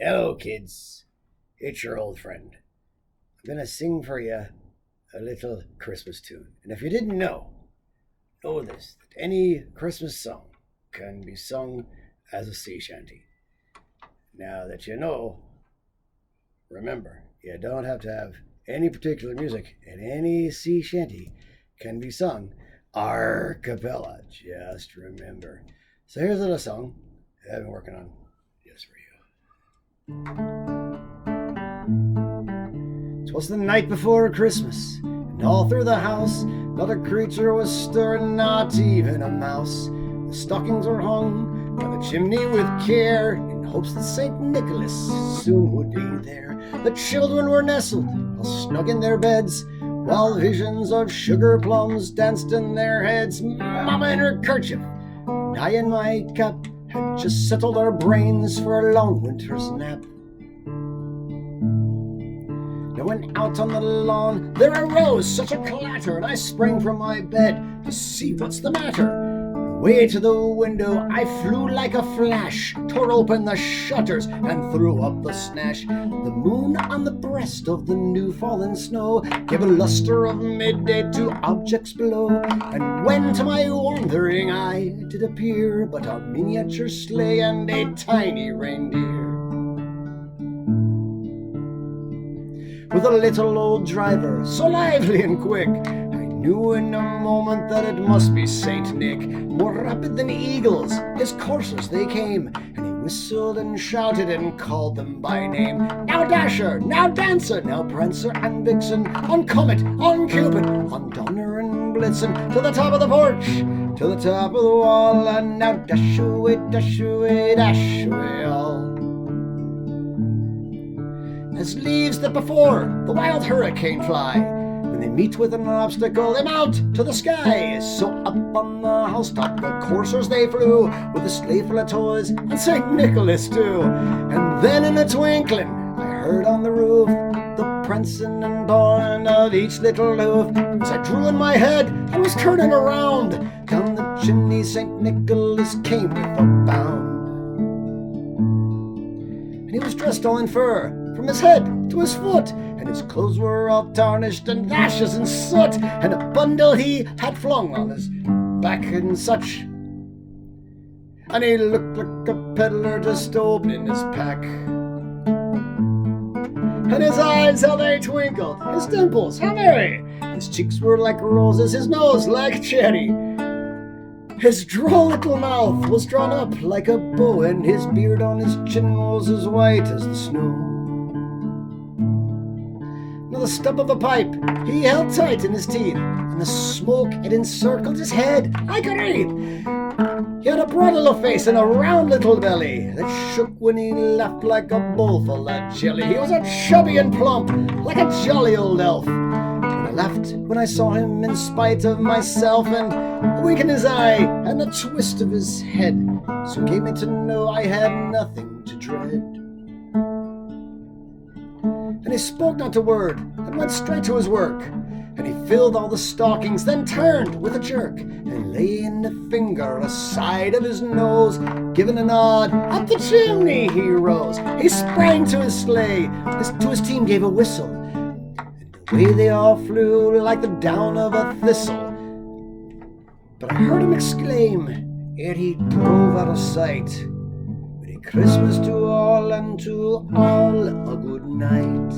Hello, kids. It's your old friend. I'm going to sing for you a little Christmas tune. And if you didn't know this, that any Christmas song can be sung as a sea shanty. Now that you know, remember, you don't have to have any particular music, and any sea shanty can be sung a cappella. Just remember. So here's a little song I've been working on just for you. 'Twas the night before Christmas, and all through the house not a creature was stirring, not even a mouse. The stockings were hung by the chimney with care, in hopes that St. Nicholas soon would be there. The children were nestled all snug in their beds, while visions of sugar plums danced in their heads. Mama in her kerchief, and I in my cap, had just settled our brains for a long winter's nap. Now when out on the lawn there arose such a clatter, and I sprang from my bed to see what's the matter. Away to the window I flew like a flash, tore open the shutters and threw up the sash. The moon on the breast of the new fallen snow gave a luster of midday to objects below. And when to my wandering eye did appear but a miniature sleigh and a tiny reindeer, with a little old driver so lively and quick, I knew in a moment that it must be Saint Nick. More rapid than eagles, his coursers they came, and he whistled and shouted and called them by name. Now Dasher, now Dancer, now Prancer and Vixen, on Comet, on Cupid, on Donner and Blitzen, to the top of the porch, to the top of the wall, and now dash away, dash away, dash away all. As leaves that before the wild hurricane fly, when they meet with an obstacle, they mount to the sky. So up on the housetop the coursers they flew, with a sleigh full of toys and St. Nicholas too. And then in a twinkling I heard on the roof the prancing and pawing of each little hoof. As I drew in my head I was turning around, down the chimney St. Nicholas came with a bound. And he was dressed all in fur, from his head to his foot, and his clothes were all tarnished and ashes and soot, and a bundle he had flung on his back and such. And he looked like a peddler just opening his pack. And his eyes, how they twinkled, his dimples, how merry! His cheeks were like roses, his nose like cherry. His droll little mouth was drawn up like a bow, and his beard on his chin was as white as the snow. Now the stump of a pipe he held tight in his teeth, and the smoke it encircled his head like a wreath. He had a broad little face and a round little belly that shook when he laughed like a bowl full of jelly. He was a chubby and plump, like a jolly old elf. I laughed when I saw him in spite of myself, and a wink in his eye and a twist of his head soon gave me to know I had nothing to dread. And he spoke not a word and went straight to his work, and he filled all the stockings, then turned with a jerk and laying a finger aside of his nose, giving a nod, up the chimney he rose. He sprang to his sleigh, to his team gave a whistle, away they all flew like the down of a thistle. But I heard him exclaim, ere he drove out of sight, Merry Christmas to all, and to all a good night.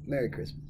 Merry Christmas.